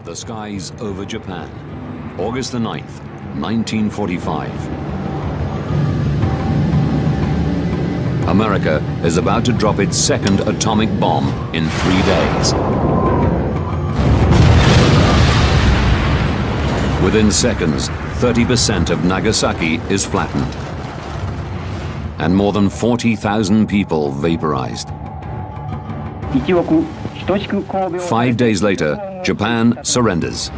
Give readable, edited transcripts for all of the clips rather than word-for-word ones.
The skies over Japan. August the 9th, 1945. America is about to drop its second atomic bomb in 3 days. Within seconds, 30% of Nagasaki is flattened, and more than 40,000 people vaporized. 5 days later, Japan surrenders.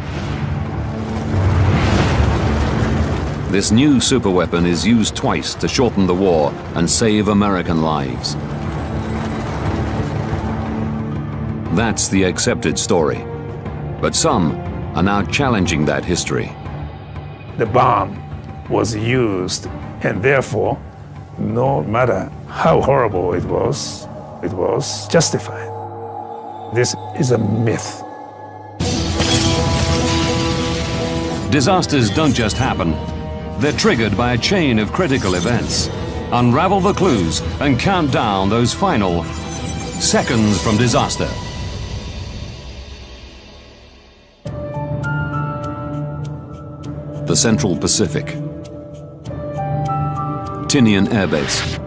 This new superweapon is used twice to shorten the war and save American lives. That's the accepted story. But some are now challenging that history. The bomb was used, and therefore, no matter how horrible it was justified. This is a myth. Disasters don't just happen. They're triggered by a chain of critical events. Unravel the clues and count down those final seconds from disaster. The Central Pacific. Tinian Air Base.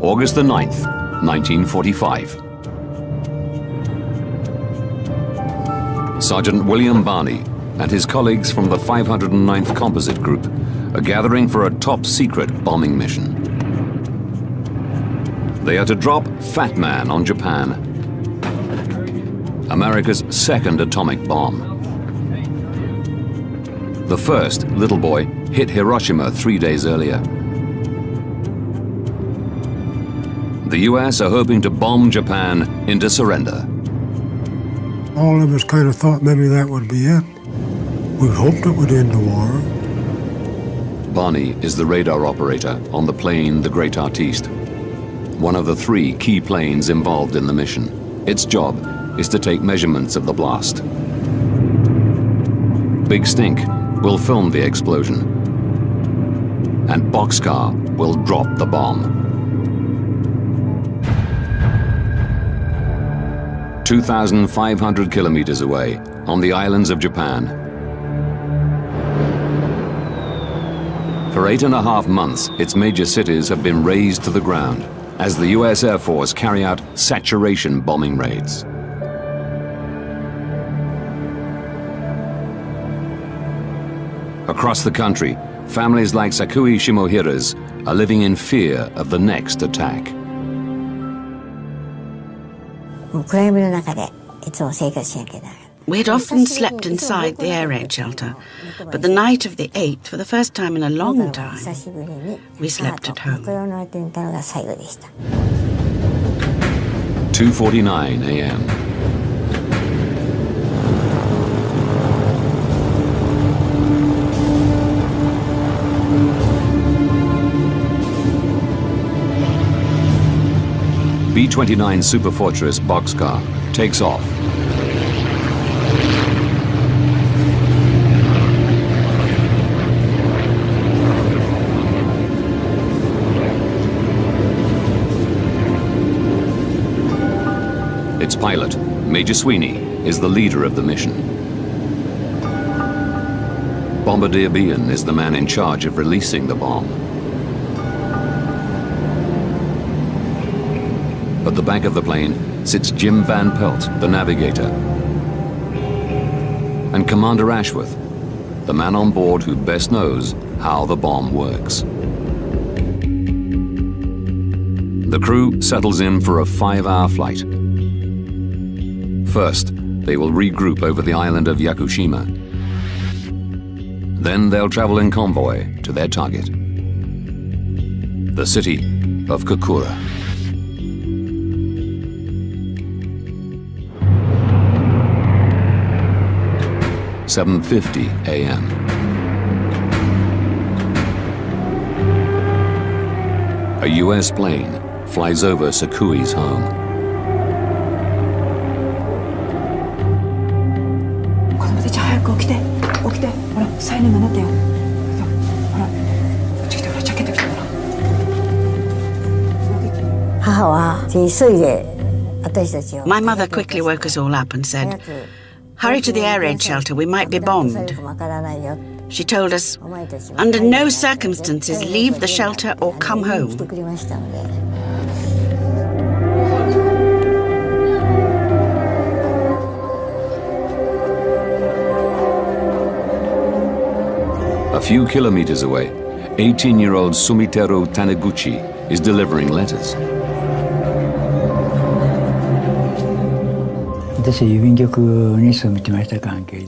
August the 9th, 1945. Sergeant William Barney and his colleagues from the 509th Composite Group are gathering for a top-secret bombing mission. They are to drop Fat Man on Japan, America's second atomic bomb. The first, Little Boy, hit Hiroshima 3 days earlier. The US are hoping to bomb Japan into surrender. All of us kind of thought maybe that would be it. We hoped it would end the war. Barney is the radar operator on the plane The Great Artiste, one of the 3 key planes involved in the mission. Its job is to take measurements of the blast. Big Stink will film the explosion, and Boxcar will drop the bomb. 2,500 kilometers away, on the islands of Japan. For 8.5 months, its major cities have been razed to the ground as the US Air Force carry out saturation bombing raids. Across the country, families like Sakui Shimohira's are living in fear of the next attack. We had often slept inside the air raid shelter, but the night of the 8th, for the first time in a long time, we slept at home. 2:49 a.m. B-29 Superfortress Boxcar takes off. Its pilot, Major Sweeney, is the leader of the mission. Bombardier Bean is the man in charge of releasing the bomb. At the back of the plane sits Jim Van Pelt, the navigator, and Commander Ashworth, the man on board who best knows how the bomb works. The crew settles in for a 5-hour flight. First, they will regroup over the island of Yakushima. Then they'll travel in convoy to their target, the city of Kokura. 7:50 a.m. A US plane flies over Sakui's home. My mother quickly woke us all up and said, Hurry to the air raid shelter, we might be bombed. She told us, under no circumstances leave the shelter or come home. A few kilometers away, 18-year-old Sumiteru Taniguchi is delivering letters.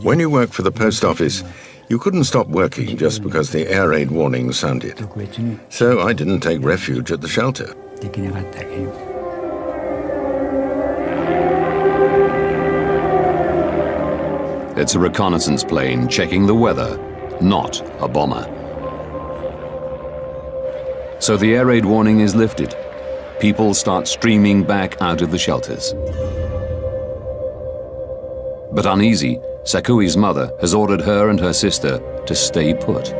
When you work for the post office, you couldn't stop working just because the air raid warning sounded. So I didn't take refuge at the shelter. It's a reconnaissance plane checking the weather, not a bomber. So the air raid warning is lifted. People start streaming back out of the shelters. But uneasy, Sakui's mother has ordered her and her sister to stay put.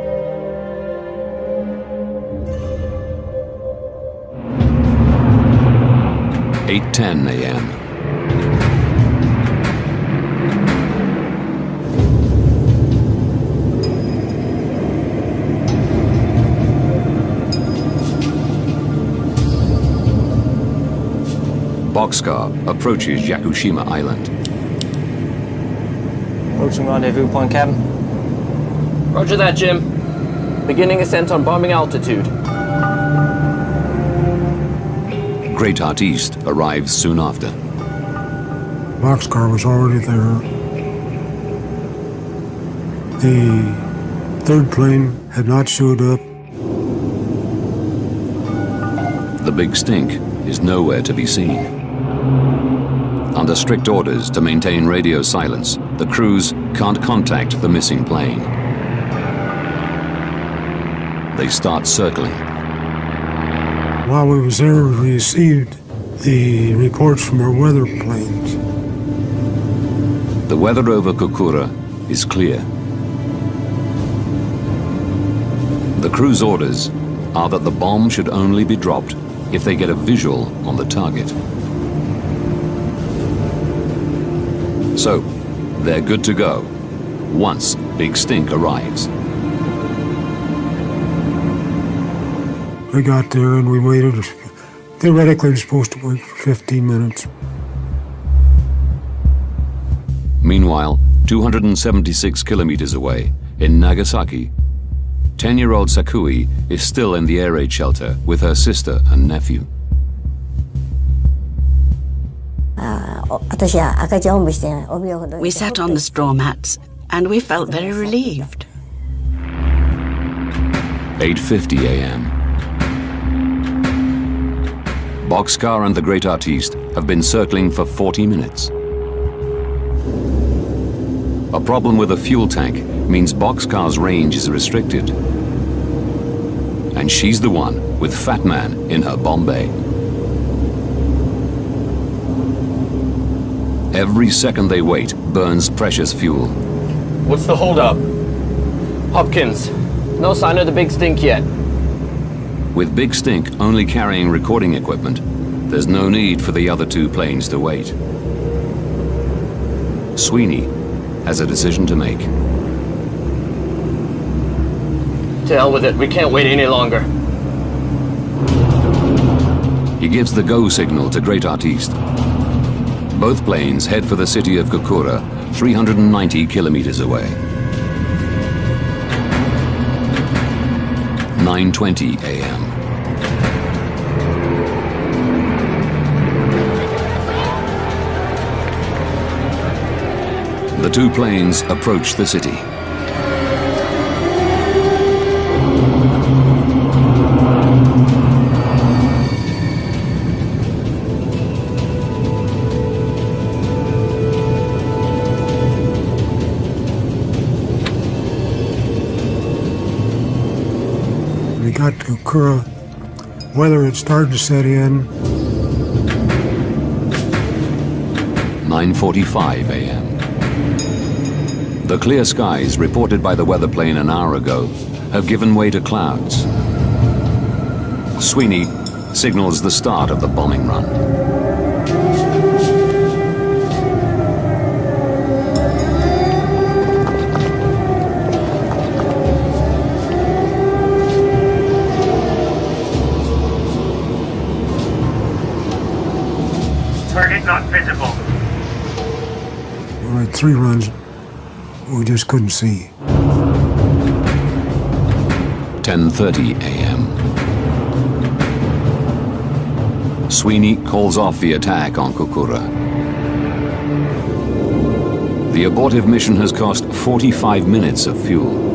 "8:10 a.m. Boxcar approaches Yakushima Island. Approaching rendezvous point, Captain. Roger that, Jim. Beginning ascent on bombing altitude. Great Heart East arrives soon after. Boxcar was already there. The third plane had not showed up. The Big Stink is nowhere to be seen. Under strict orders to maintain radio silence, the crews can't contact the missing plane. They start circling. While we was there, we received the reports from our weather planes. The weather over Kokura is clear. The crew's orders are that the bomb should only be dropped if they get a visual on the target. So, they're good to go once Big Stink arrives. We got there and we waited. Theoretically, we were supposed to wait for 15 minutes. Meanwhile, 276 kilometers away, in Nagasaki, 10-year-old Sakui is still in the air raid shelter with her sister and nephew. We sat on the straw mats and we felt very relieved. 8:50 a.m. Boxcar and the Great Artiste have been circling for 40 minutes. A problem with a fuel tank means Boxcar's range is restricted. And she's the one with Fat Man in her bomb bay. Every second they wait burns precious fuel. What's the holdup? Hopkins, no sign of the Big Stink yet. With Big Stink only carrying recording equipment, there's no need for the other two planes to wait. Sweeney has a decision to make. To hell with it, we can't wait any longer. He gives the go signal to Great Artiste. Both planes head for the city of Kokura, 390 kilometers away. 9:20 a.m. The two planes approach the city. We got to Kokura. Weather had started to set in. 9:45 a.m. The clear skies reported by the weather plane an hour ago have given way to clouds. Sweeney signals the start of the bombing run. We had 3 runs we just couldn't see. 10:30 a.m. Sweeney calls off the attack on Kukura. The abortive mission has cost 45 minutes of fuel.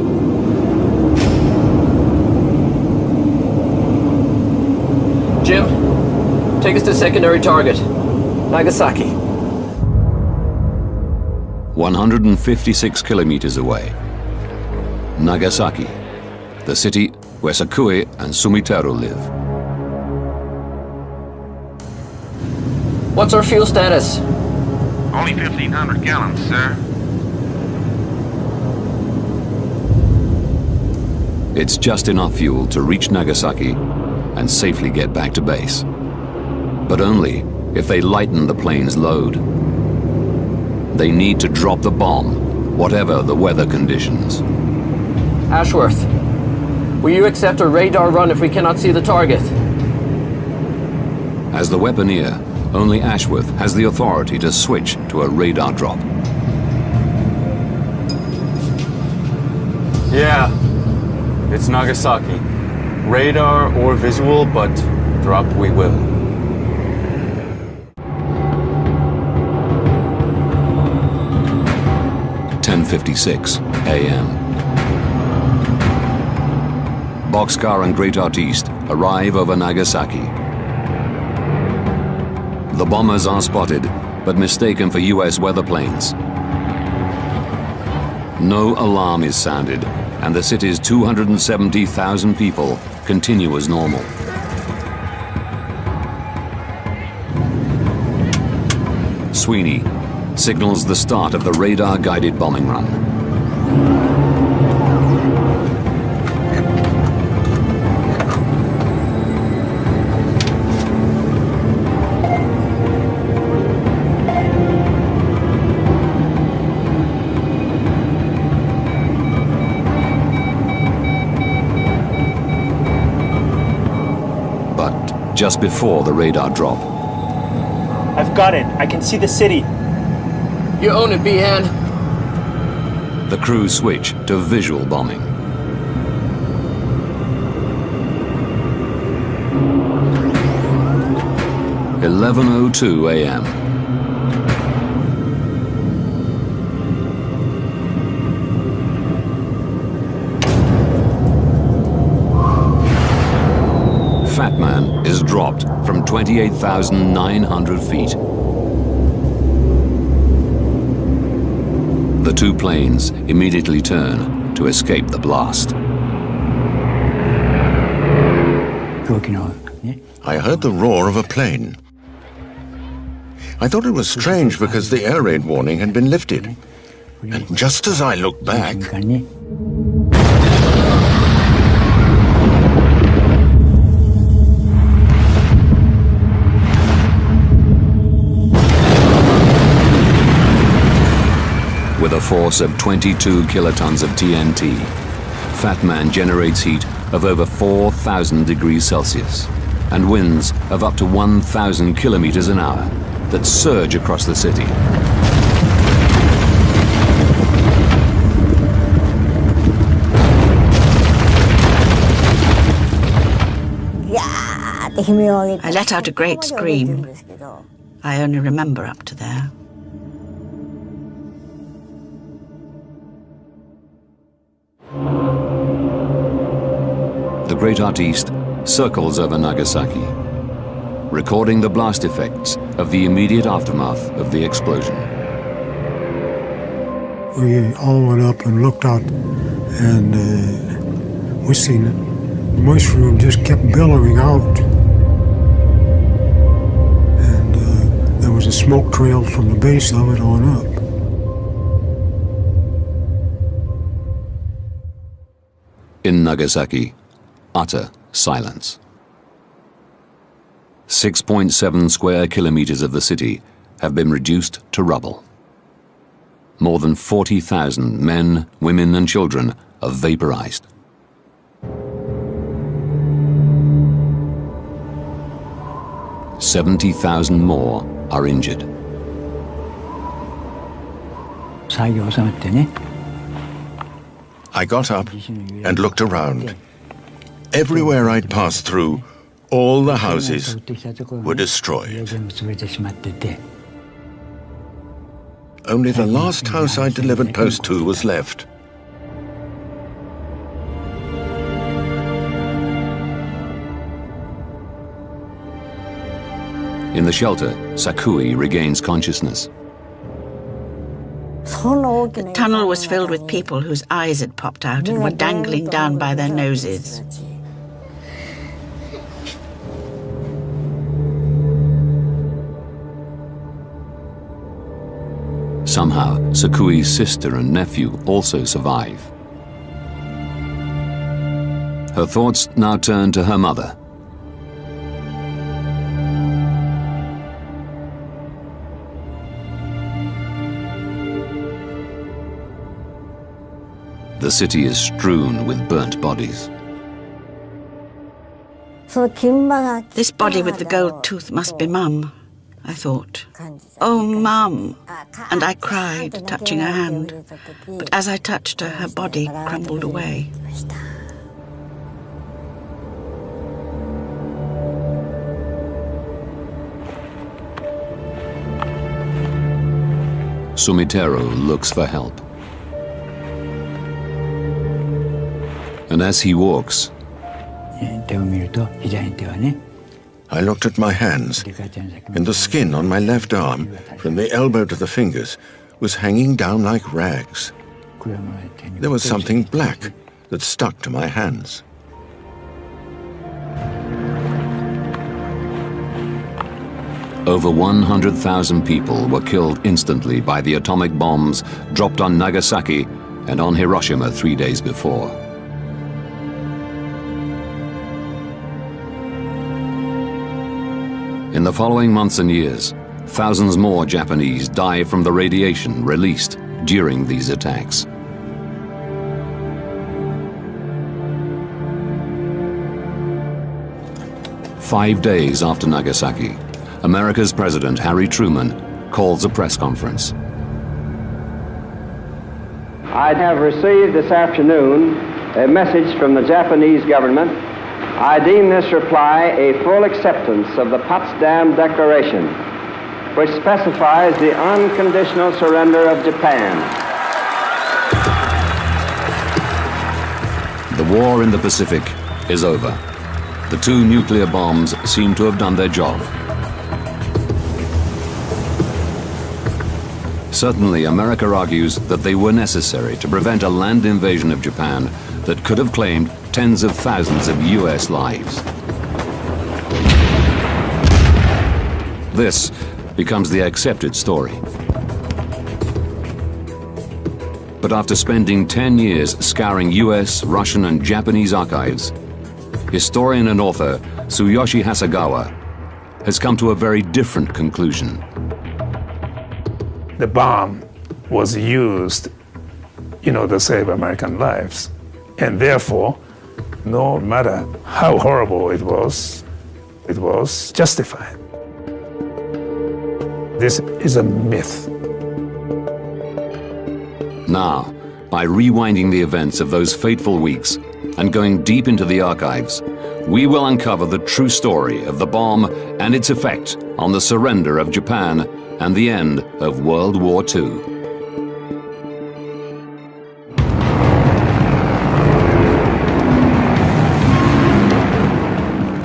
Jim, take us to secondary target, Nagasaki. 156 kilometers away. Nagasaki, the city where Sakui and Sumiteru live. What's our fuel status? Only 1,500 gallons, sir. It's just enough fuel to reach Nagasaki and safely get back to base. But only if they lighten the plane's load. They need to drop the bomb, whatever the weather conditions. Ashworth, will you accept a radar run if we cannot see the target? As the weaponeer, only Ashworth has the authority to switch to a radar drop. Yeah, it's Nagasaki. Radar or visual, but drop we will. .56 a.m. Boxcar and Great Artiste arrive over Nagasaki. The bombers are spotted, but mistaken for US weather planes. No alarm is sounded, and the city's 270,000 people continue as normal. Sweeney signals the start of the radar-guided bombing run. But just before the radar drop, I've got it. I can see the city. You own it, Behan. the crew switch to visual bombing. .11:02 a.m. Fat Man is dropped from 28,900 feet. The two planes immediately turn to escape the blast. I heard the roar of a plane. I thought it was strange because the air raid warning had been lifted. And just as I looked back, with a force of 22 kilotons of TNT, Fat Man generates heat of over 4,000 degrees Celsius and winds of up to 1,000 kilometers an hour that surge across the city. I let out a great scream. I only remember up to there. The Great Artiste circles over Nagasaki, recording the blast effects of the immediate aftermath of the explosion. We all went up and looked out, and we seen it. The mushroom just kept billowing out. And there was a smoke trail from the base of it on up. In Nagasaki, utter silence. 6.7 square kilometers of the city have been reduced to rubble. More than 40,000 men, women, and children are vaporized. .70,000 more are injured. I got up and looked around. Everywhere I'd passed through, all the houses were destroyed. Only the last house I delivered post to was left. In the shelter, Sakui regains consciousness. The tunnel was filled with people whose eyes had popped out and were dangling down by their noses. Somehow, Sakui's sister and nephew also survive. Her thoughts now turn to her mother. The city is strewn with burnt bodies. This body with the gold tooth must be Mum, I thought. Oh, Mum! And I cried, touching her hand. But as I touched her, her body crumbled away. Sumitero looks for help. And as he walks, I looked at my hands, and the skin on my left arm, from the elbow to the fingers, was hanging down like rags. There was something black that stuck to my hands. over 100,000 people were killed instantly by the atomic bombs dropped on Nagasaki and on Hiroshima 3 days before. In the following months and years, thousands more Japanese died from the radiation released during these attacks. "5 days after Nagasaki, America's President Harry Truman calls a press conference. I have received this afternoon a message from the Japanese government. I deem this reply a full acceptance of the Potsdam Declaration, which specifies the unconditional surrender of Japan." The war in the Pacific is over. The 2 nuclear bombs seem to have done their job. Certainly, America argues that they were necessary to prevent a land invasion of Japan that could have claimed tens of thousands of US lives. This becomes the accepted story. But after spending 10 years scouring US, Russian, and Japanese archives, historian and author Tsuyoshi Hasegawa has come to a very different conclusion. The bomb was used, to save American lives. And therefore, no matter how horrible it was justified. This is a myth. Now, by rewinding the events of those fateful weeks and going deep into the archives, we will uncover the true story of the bomb and its effect on the surrender of Japan and the end of World War II.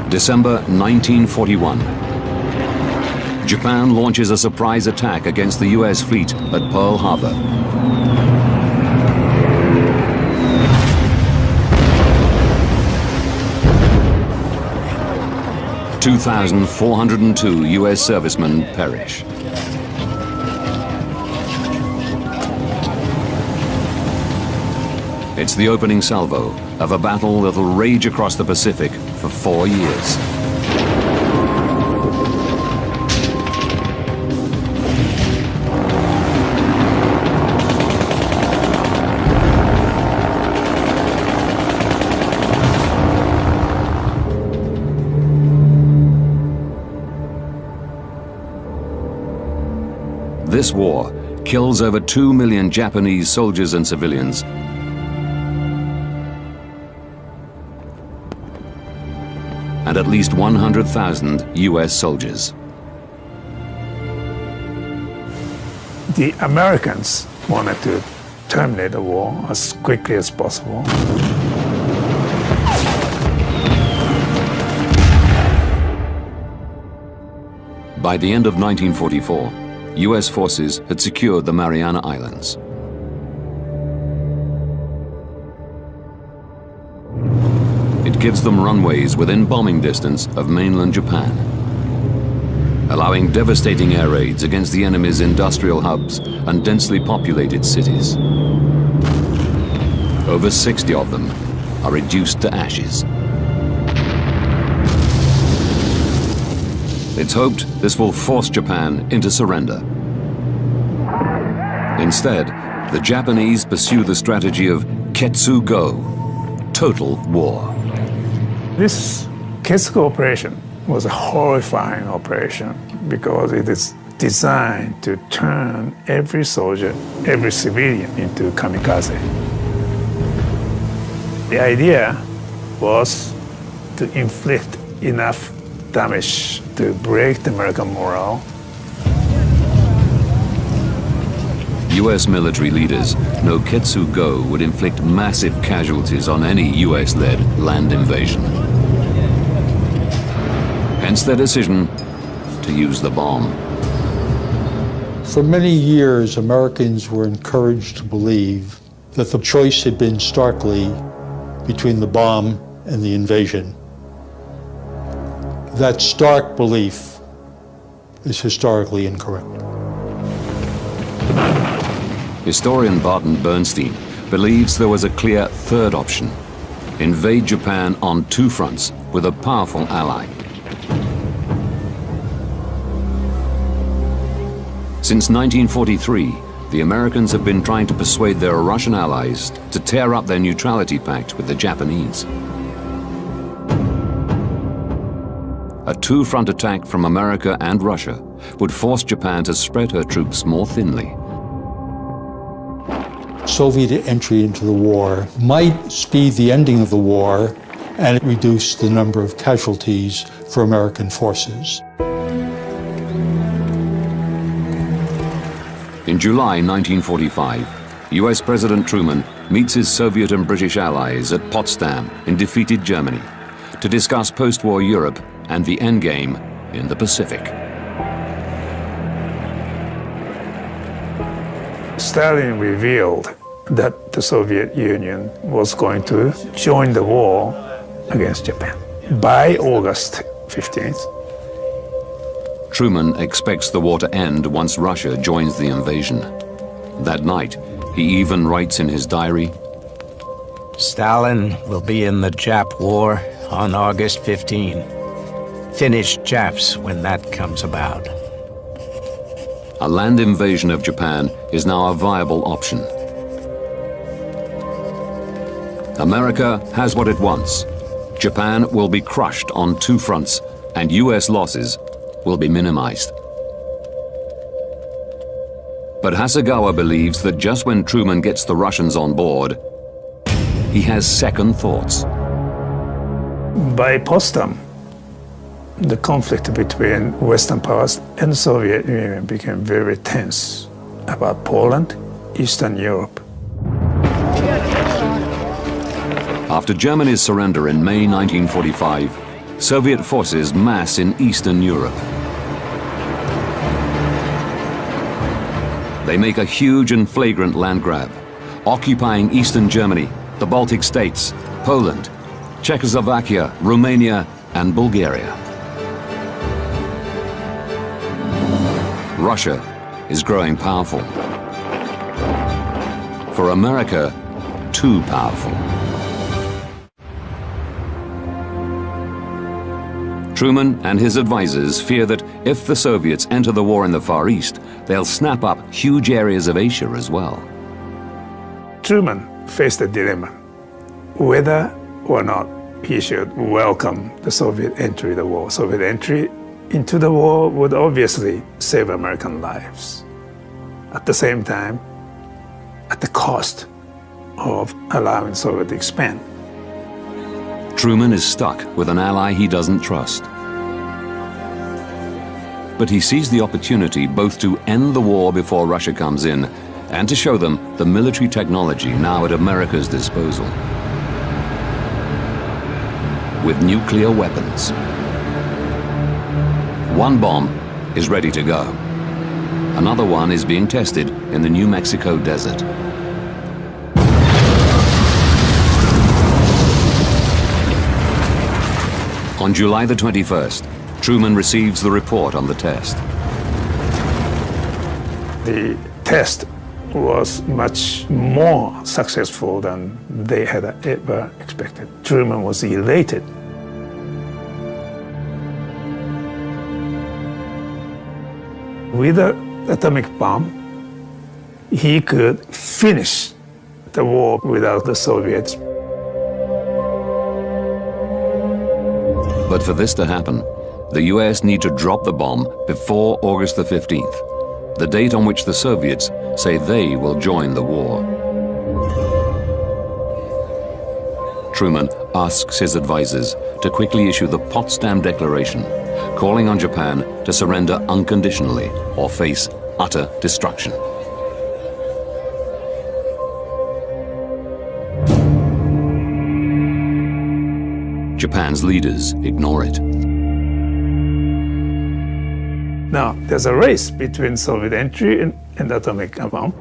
December 1941. Japan launches a surprise attack against the US fleet at Pearl Harbor. (2,402) US servicemen perish. It's the opening salvo of a battle that'll rage across the Pacific for 4 years. This war kills over 2 million Japanese soldiers and civilians, and at least 100,000 US soldiers. The Americans wanted to terminate the war as quickly as possible. By the end of 1944, US forces had secured the Mariana Islands. It gives them runways within bombing distance of mainland Japan, allowing devastating air raids against the enemy's industrial hubs and densely populated cities. Over 60 of them are reduced to ashes. It's hoped this will force Japan into surrender. Instead, the Japanese pursue the strategy of Ketsu-go, total war. This Ketsu-go operation was a horrifying operation because it is designed to turn every soldier, every civilian into kamikaze. The idea was to inflict enough damage to break the American morale. US military leaders know Ketsu-go would inflict massive casualties on any US-led land invasion. Hence their decision to use the bomb. For many years, Americans were encouraged to believe that the choice had been starkly between the bomb and the invasion. That stark belief is historically incorrect. Historian Barton Bernstein believes there was a clear third option: invade Japan on two fronts with a powerful ally. Since 1943, the Americans have been trying to persuade their Russian allies to tear up their neutrality pact with the Japanese. A two-front attack from America and Russia would force Japan to spread her troops more thinly. Soviet entry into the war might speed the ending of the war and reduce the number of casualties for American forces. In July 1945, US President Truman meets his Soviet and British allies at Potsdam in defeated Germany to discuss post-war Europe and the endgame in the Pacific. Stalin revealed that the Soviet Union was going to join the war against Japan by August 15th. Truman expects the war to end once Russia joins the invasion. That night, he even writes in his diary, "Stalin will be in the Jap war on August 15. Finish Japs when that comes about." A land invasion of Japan is now a viable option. America has what it wants. Japan will be crushed on two fronts, and US losses will be minimized. But Hasegawa believes that just when Truman gets the Russians on board, he has second thoughts. By Potsdam, the conflict between Western powers and the Soviet Union became very tense about Poland, Eastern Europe. After Germany's surrender in May 1945, Soviet forces mass in Eastern Europe. They make a huge and flagrant land grab, occupying Eastern Germany, the Baltic states, Poland, Czechoslovakia, Romania, and Bulgaria. Russia is growing powerful. For America, too powerful. Truman and his advisors fear that if the Soviets enter the war in the Far East, they'll snap up huge areas of Asia as well. Truman faced a dilemma, whether or not he should welcome the Soviet entry in the war. Soviet entry into the war would obviously save American lives. at the same time, at the cost of allowing Soviet to expand. Truman is stuck with an ally he doesn't trust. But he sees the opportunity both to end the war before Russia comes in and to show them the military technology now at America's disposal. With nuclear weapons. One bomb is ready to go. Another one is being tested in the New Mexico desert. On July the 21st, Truman receives the report on the test. The test was much more successful than they had ever expected. Truman was elated. With an atomic bomb, he could finish the war without the Soviets. But for this to happen, the US need to drop the bomb before August the 15th, the date on which the Soviets say they will join the war. Truman asks his advisors to quickly issue the Potsdam Declaration, calling on Japan to surrender unconditionally or face utter destruction. Japan's leaders ignore it. Now, there's a race between Soviet entry and atomic bomb.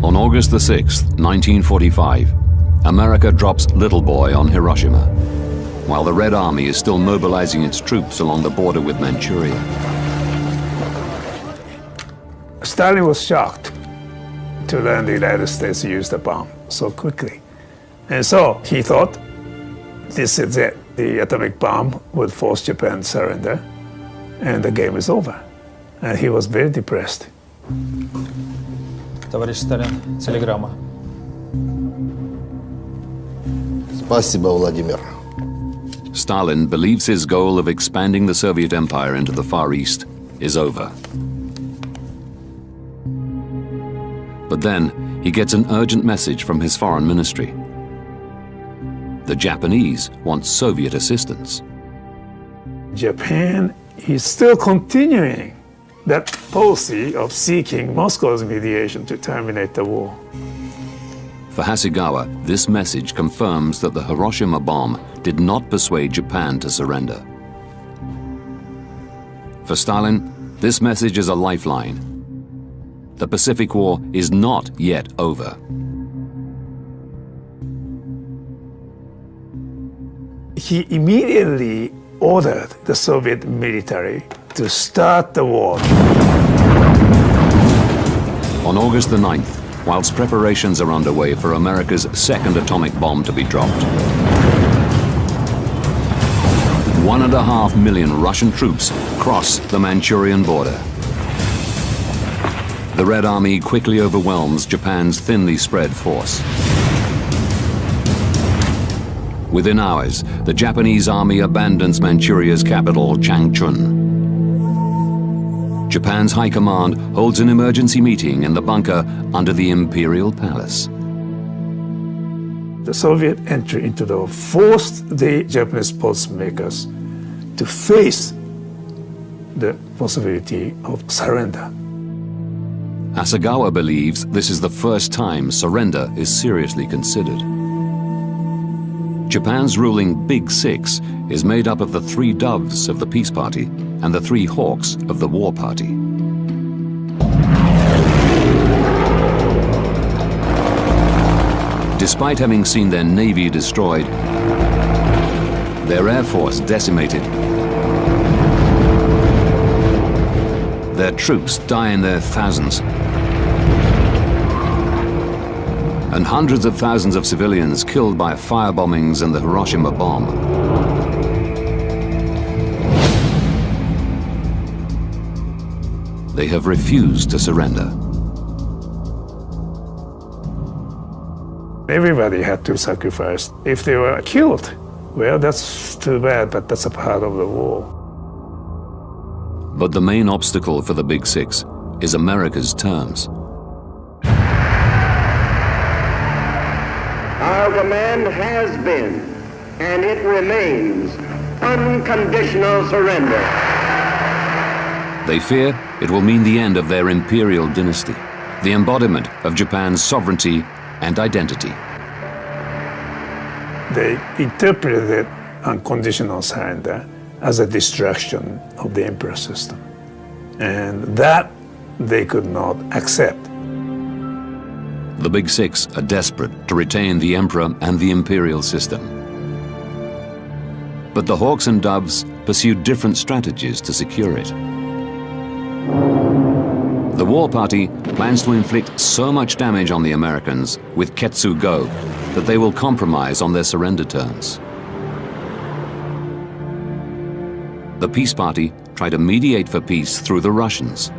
On August the 6th, 1945, America drops Little Boy on Hiroshima, while the Red Army is still mobilizing its troops along the border with Manchuria. Stalin was shocked to learn the United States used the bomb so quickly. And so he thought, this is it. The atomic bomb would force Japan to surrender, and the game is over. And he was very depressed. Товарищ Сталин, телеграмма. Спасибо, Владимир. Stalin believes his goal of expanding the Soviet Empire into the Far East is over. But then he gets an urgent message from his foreign ministry. The Japanese want Soviet assistance. Japan is still continuing that policy of seeking Moscow's mediation to terminate the war. For Hasegawa, this message confirms that the Hiroshima bomb did not persuade Japan to surrender. For Stalin, this message is a lifeline. The Pacific War is not yet over. He immediately ordered the Soviet military to start the war. On August the 9th, whilst preparations are underway for America's second atomic bomb to be dropped, 1.5 million Russian troops cross the Manchurian border. The Red Army quickly overwhelms Japan's thinly spread force. Within hours, the Japanese army abandons Manchuria's capital, Changchun. Japan's high command holds an emergency meeting in the bunker under the Imperial Palace. The Soviet entry into the war forced the Japanese policymakers to face the possibility of surrender. Hasegawa believes this is the first time surrender is seriously considered. Japan's ruling Big Six is made up of the 3 doves of the Peace Party and the 3 hawks of the War Party. Despite having seen their navy destroyed, their air force decimated, their troops die in their thousands, and hundreds of thousands of civilians killed by firebombings and the Hiroshima bomb. they have refused to surrender. Everybody had to sacrifice. If they were killed, well, that's too bad, but that's a part of the war. But the main obstacle for the Big Six is America's terms. Our demand has been, and it remains, unconditional surrender. They fear it will mean the end of their imperial dynasty, the embodiment of Japan's sovereignty and identity. They interpreted unconditional surrender as a destruction of the emperor system, and that they could not accept. The Big Six are desperate to retain the emperor and the imperial system. But the Hawks and Doves pursue different strategies to secure it. The war party plans to inflict so much damage on the Americans with Ketsu-go that they will compromise on their surrender terms. The peace party try to mediate for peace through the Russians.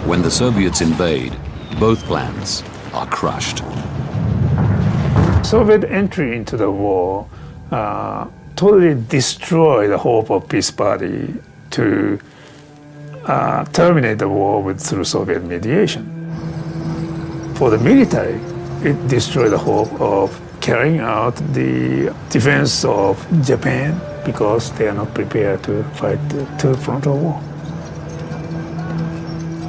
When the Soviets invade, both plans are crushed. Soviet entry into the war totally destroyed the hope of peace party to terminate the war through Soviet mediation. For the military, it destroyed the hope of carrying out the defense of Japan because they are not prepared to fight the Third Frontal War.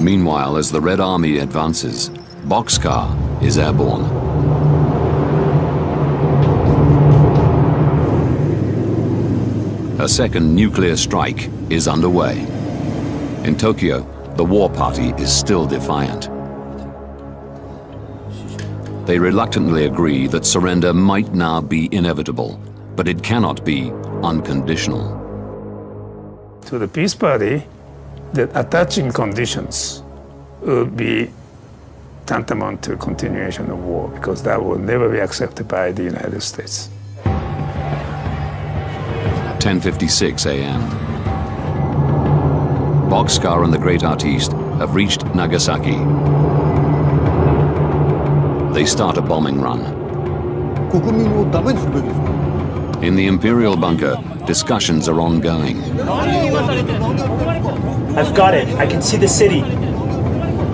Meanwhile, as the Red Army advances, Boxcar is airborne. A second nuclear strike is underway. In Tokyo, the war party is still defiant. They reluctantly agree that surrender might now be inevitable, but it cannot be unconditional. To the peace party, the attaching conditions would be tantamount to continuation of war because that will never be accepted by the United States. 10:56 a.m. Boxcar and the Great Artiste have reached Nagasaki. They start a bombing run. In the Imperial bunker, discussions are ongoing. I've got it. I can see the city.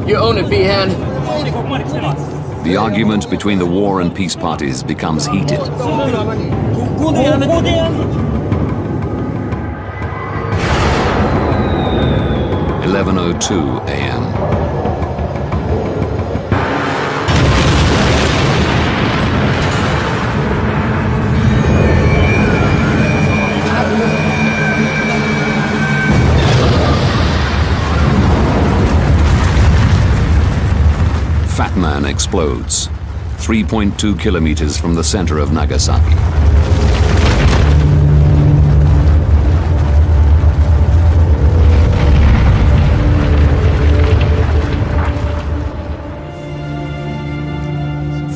You own it, Behan. The argument between the war and peace parties becomes heated. 11:02 a.m. Fat Man explodes, 3.2 kilometers from the center of Nagasaki.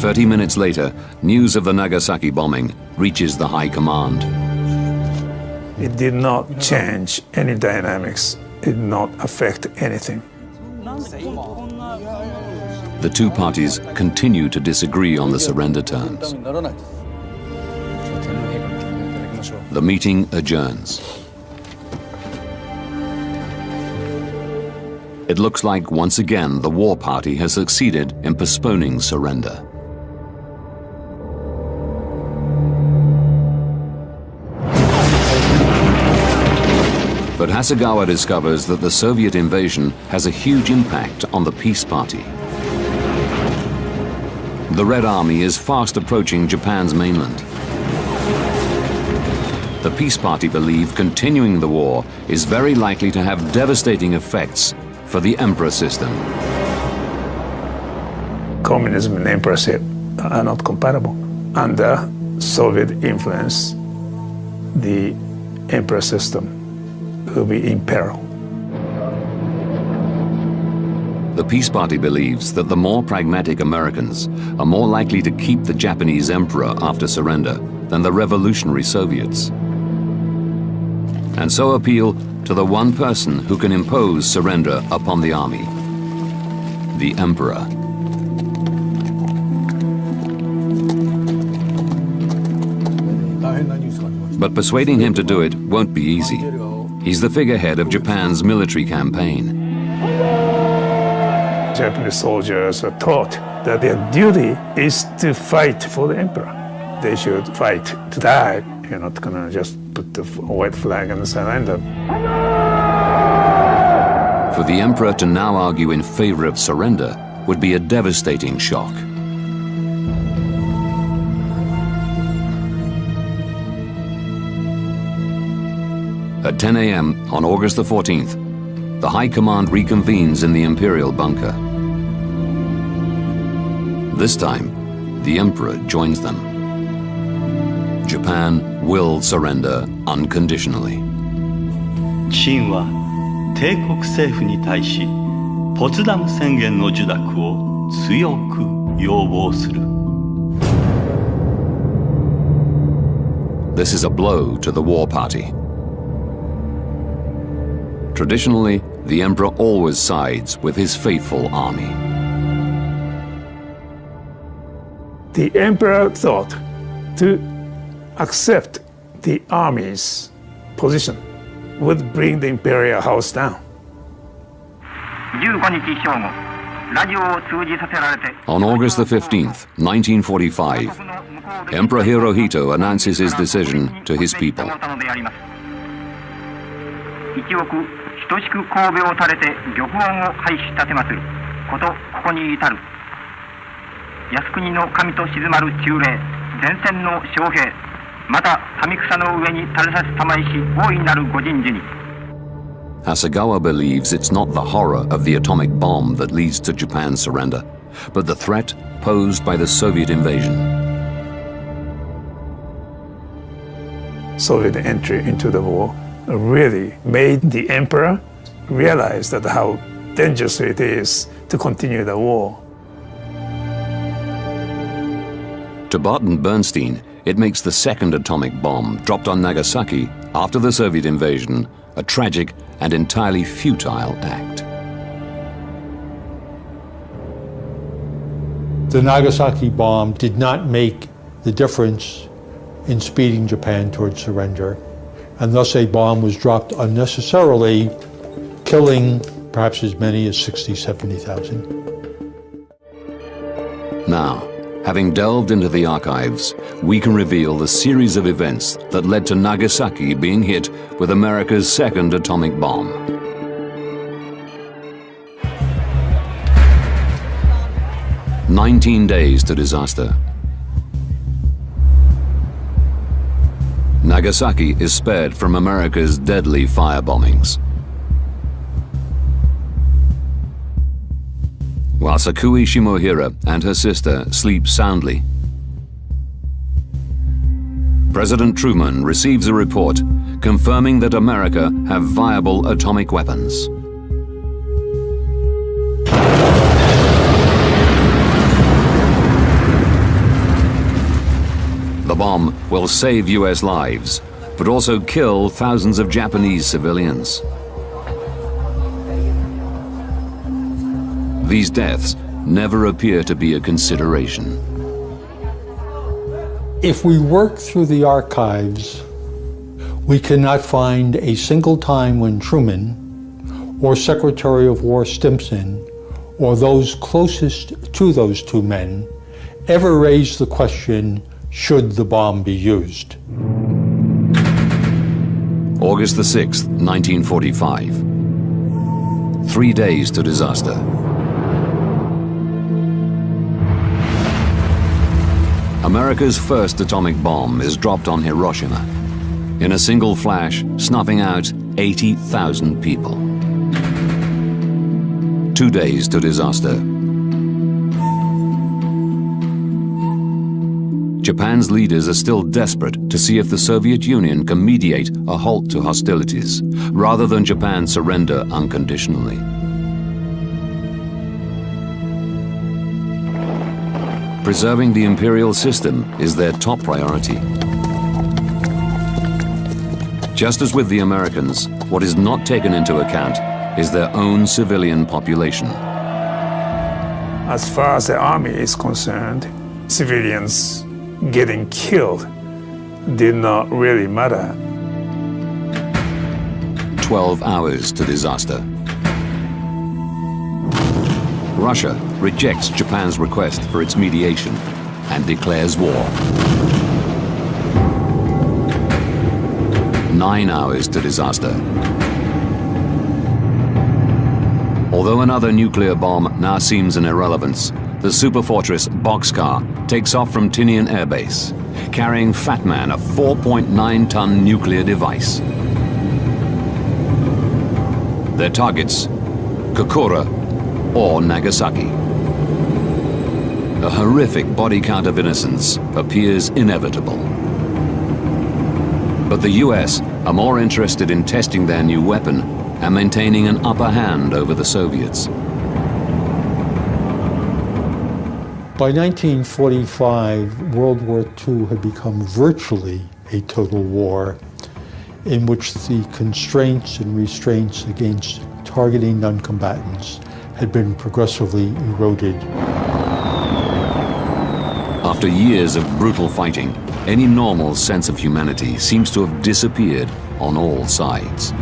"30 minutes later, news of the Nagasaki bombing reaches the high command. It did not change any dynamics. It did not affect anything. The two parties continue to disagree on the surrender terms. The meeting adjourns. It looks like once again the war party has succeeded in postponing surrender. But Hasegawa discovers that the Soviet invasion has a huge impact on the peace party. The Red Army is fast approaching Japan's mainland. The peace party believe continuing the war is very likely to have devastating effects for the emperor system. Communism and emperorship are not compatible. Under Soviet influence, the emperor system will be in peril. The peace party believes that the more pragmatic Americans are more likely to keep the Japanese emperor after surrender than the revolutionary Soviets, and so appeal to the one person who can impose surrender upon the army, the Emperor. But persuading him to do it won't be easy. He's the figurehead of Japan's military campaign. Japanese soldiers are taught that their duty is to fight for the emperor. They should fight to die. You're not gonna just put the white flag and surrender. For the emperor to now argue in favor of surrender would be a devastating shock. At 10 a.m. on August the 14th, the High Command reconvenes in the Imperial bunker. This time, the Emperor joins them. Japan will surrender unconditionally. 清は帝国政府に対しポツダム宣言の受諾を強く要望する。This is a blow to the war party. Traditionally, the emperor always sides with his faithful army. The emperor thought to accept the army's position would bring the imperial house down. On August the 15th, 1945, Emperor Hirohito announces his decision to his people. 等しく神戸を垂れて玉音を拝し立てますることここに至る靖国の神と静まる忠霊前線の将兵また神草の上に垂れさす玉石大いなるご人事に Hasegawa believes it's not the horror of the atomic bomb that leads to Japan's surrender, but the threat posed by the Soviet invasion. Soviet entry into the war really made the emperor realize that how dangerous it is to continue the war. To Barton Bernstein, it makes the second atomic bomb dropped on Nagasaki after the Soviet invasion a tragic and entirely futile act. The Nagasaki bomb did not make the difference in speeding Japan towards surrender, and thus a bomb was dropped unnecessarily, killing perhaps as many as 60,000, 70,000. Now, having delved into the archives, we can reveal the series of events that led to Nagasaki being hit with America's second atomic bomb. "19 days to disaster. Nagasaki is spared from America's deadly firebombings. While Sakui Shimohira and her sister sleep soundly, President Truman receives a report confirming that America have viable atomic weapons. The bomb will save US lives, but also kill thousands of Japanese civilians. These deaths never appear to be a consideration. If we work through the archives, we cannot find a single time when Truman or Secretary of War Stimson or those closest to those two men ever raised the question, should the bomb be used? August the 6th, 1945. 3 days to disaster. America's first atomic bomb is dropped on Hiroshima, in a single flash, snuffing out 80,000 people. 2 days to disaster. Japan's leaders are still desperate to see if the Soviet Union can mediate a halt to hostilities, rather than Japan surrender unconditionally. Preserving the imperial system is their top priority. Just as with the Americans, what is not taken into account is their own civilian population. As far as the army is concerned, civilians getting killed did not really matter. 12 hours to disaster. Russia rejects Japan's request for its mediation and declares war. 9 hours to disaster. Although another nuclear bomb now seems an irrelevance, the superfortress Boxcar takes off from Tinian Air Base, carrying Fat Man, a 4.9-ton nuclear device. Their targets, Kokura or Nagasaki. A horrific body count of innocents appears inevitable. But the US are more interested in testing their new weapon and maintaining an upper hand over the Soviets. By 1945, World War II had become virtually a total war in which the constraints and restraints against targeting non-combatants had been progressively eroded. After years of brutal fighting, any normal sense of humanity seems to have disappeared on all sides.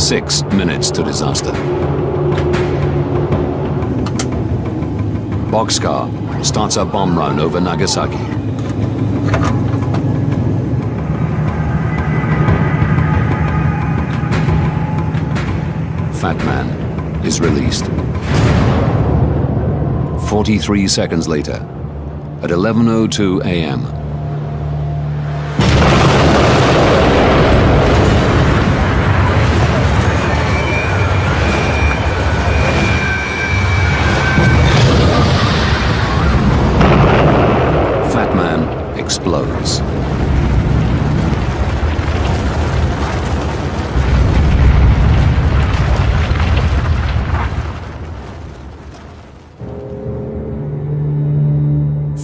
Six minutes to disaster. Boxcar starts a bomb run over Nagasaki. Fat Man is released. 43 seconds later, at 11:02 a.m., Fat Man explodes.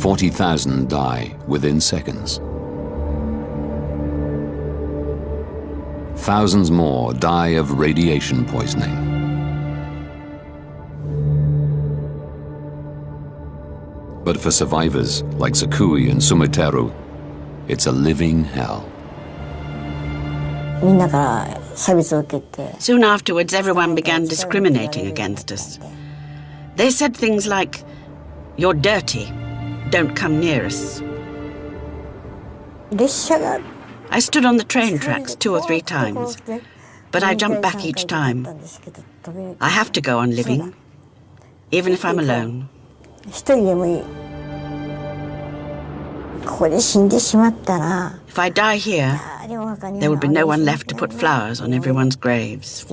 $40,000 die within seconds. Thousands more die of radiation poisoning. But for survivors like Sakui and Sumiteru, it's a living hell. Soon afterwards, everyone began discriminating against us. They said things like, "You're dirty. Don't come near us." I stood on the train tracks 2 or 3 times, but I jumped back each time. I have to go on living, even if I'm alone. If I die here, there will be no one left to put flowers on everyone's graves.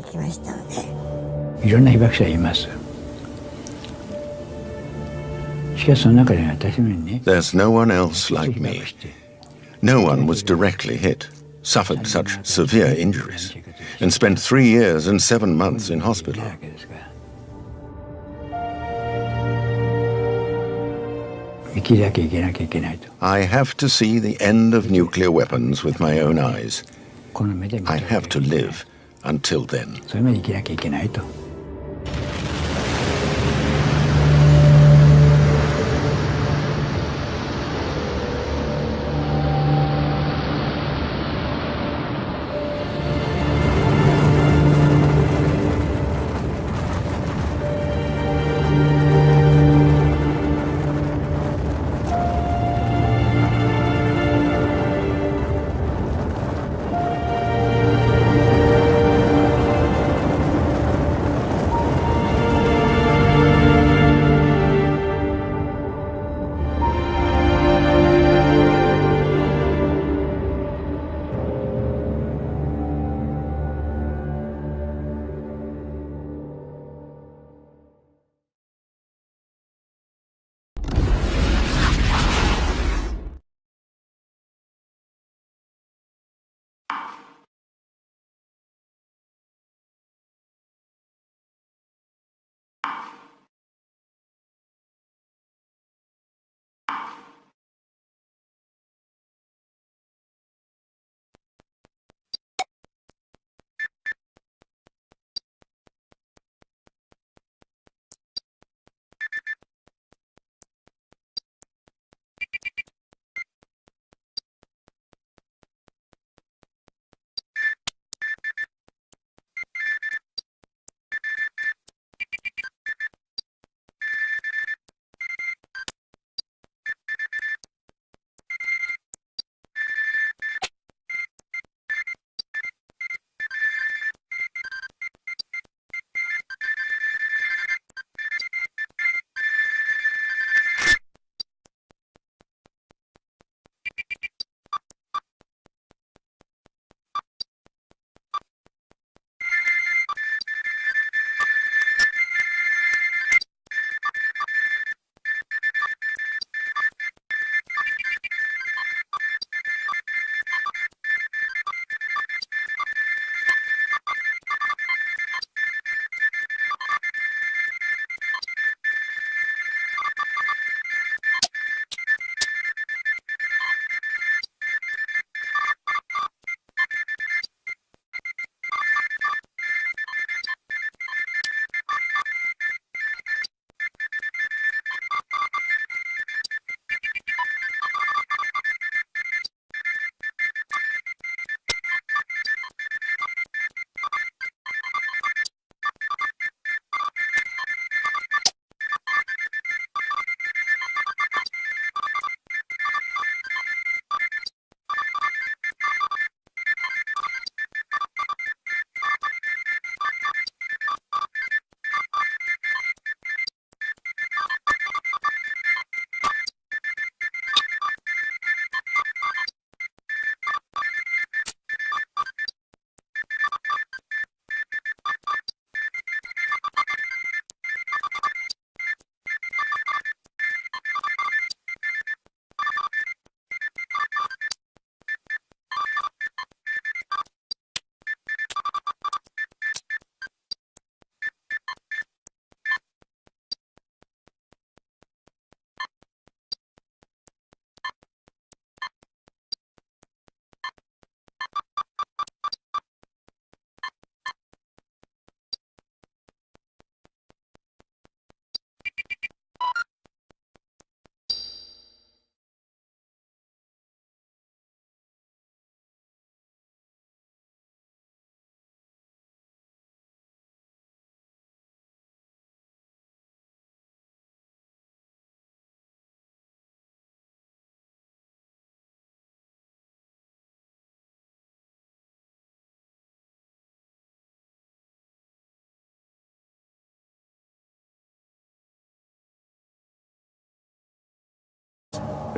There's no one else like me. No one was directly hit, suffered such severe injuries, and spent 3 years and 7 months in hospital. I have to see the end of nuclear weapons with my own eyes. I have to live until then.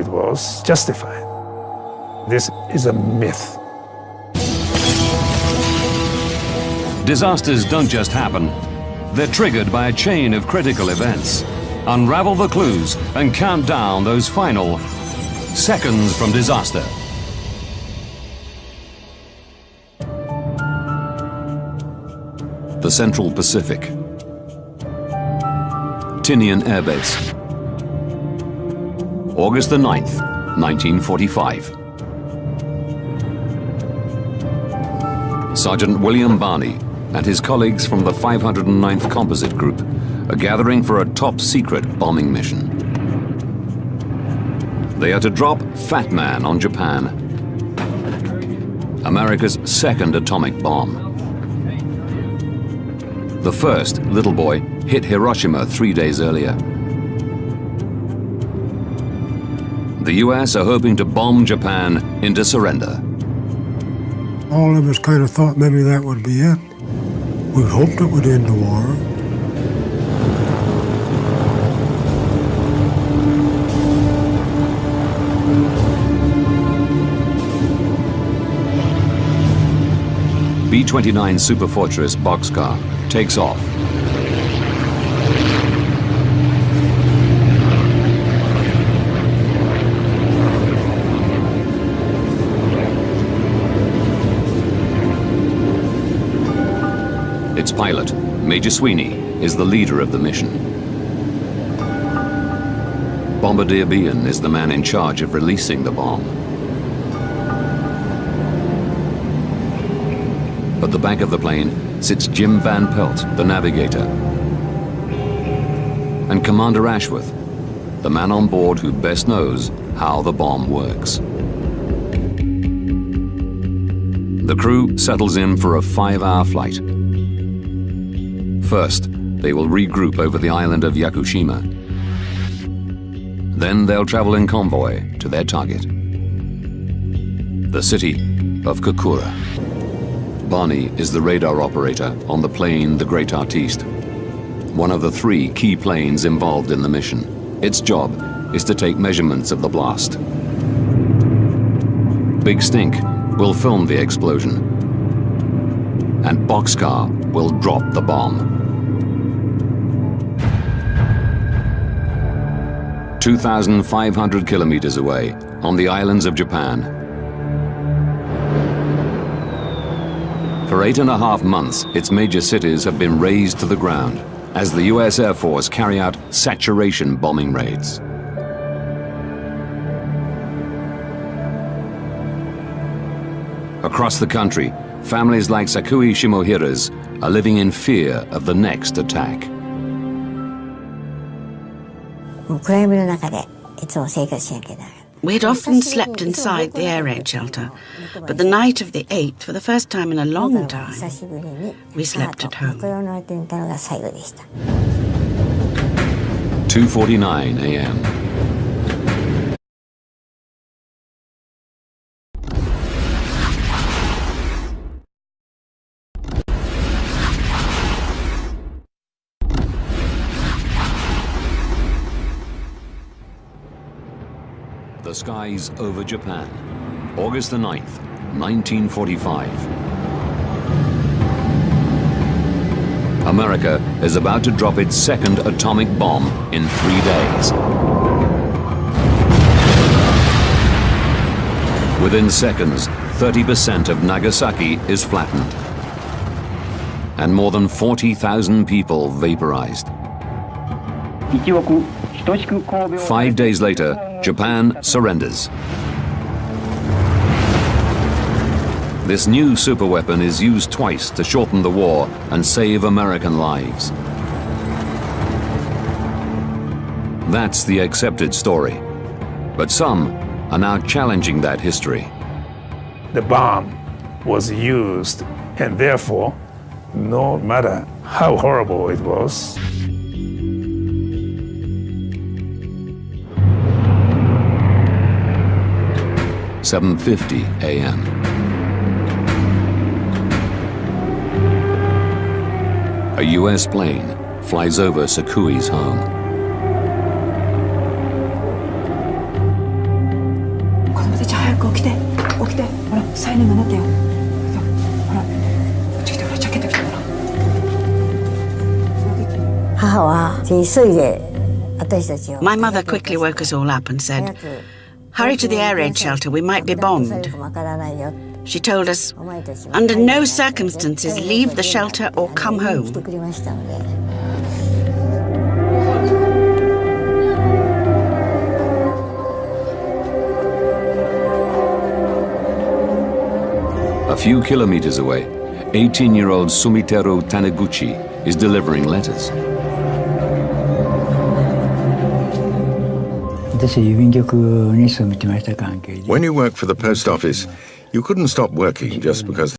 it was justified. This is a myth. Disasters don't just happen. They're triggered by a chain of critical events. Unravel the clues and count down those final seconds from disaster. The Central Pacific. Tinian Air Base. August the 9th, 1945. Sergeant William Barney and his colleagues from the 509th Composite Group are gathering for a top-secret bombing mission. They are to drop Fat Man on Japan, America's second atomic bomb. The first, Little Boy, hit Hiroshima 3 days earlier. The US are hoping to bomb Japan into surrender. All of us kind of thought maybe that would be it. We hoped it would end the war. B-29 Superfortress boxcar takes off. Its pilot, Major Sweeney, is the leader of the mission. Bombardier Behan is the man in charge of releasing the bomb. At the back of the plane sits Jim Van Pelt, the navigator, and Commander Ashworth, the man on board who best knows how the bomb works. The crew settles in for a 5-hour flight. First, they will regroup over the island of Yakushima. Then they'll travel in convoy to their target, the city of Kokura. Barney is the radar operator on the plane the Great Artiste, one of the 3 key planes involved in the mission. Its job is to take measurements of the blast. Big Stink will film the explosion, and Boxcar will drop the bomb. 2,500 kilometers away, on the islands of Japan. For 8.5 months, its major cities have been razed to the ground as the US Air Force carry out saturation bombing raids. Across the country, families like Sakui Shimohira's are living in fear of the next attack. We'd often slept inside the air raid shelter, but the night of the 8th, for the first time in a long time, we slept at home. 2:49 a.m. The skies over Japan, August the 9th, 1945. America is about to drop its second atomic bomb in 3 days. Within seconds, 30% of Nagasaki is flattened, and more than 40,000 people vaporized. 5 days later, Japan surrenders. This new superweapon is used twice to shorten the war and save American lives. That's the accepted story. But some are now challenging that history. The bomb was used, and therefore, no matter how horrible it was, 7:50 a.m. A U.S. plane flies over Sakui's home. My mother quickly woke us all up and said, "Hurry to the air raid shelter, we might be bombed." She told us, "Under no circumstances leave the shelter or come home." A few kilometers away, 18-year-old Sumiteru Taniguchi is delivering letters. When you work for the post office, you couldn't stop working just because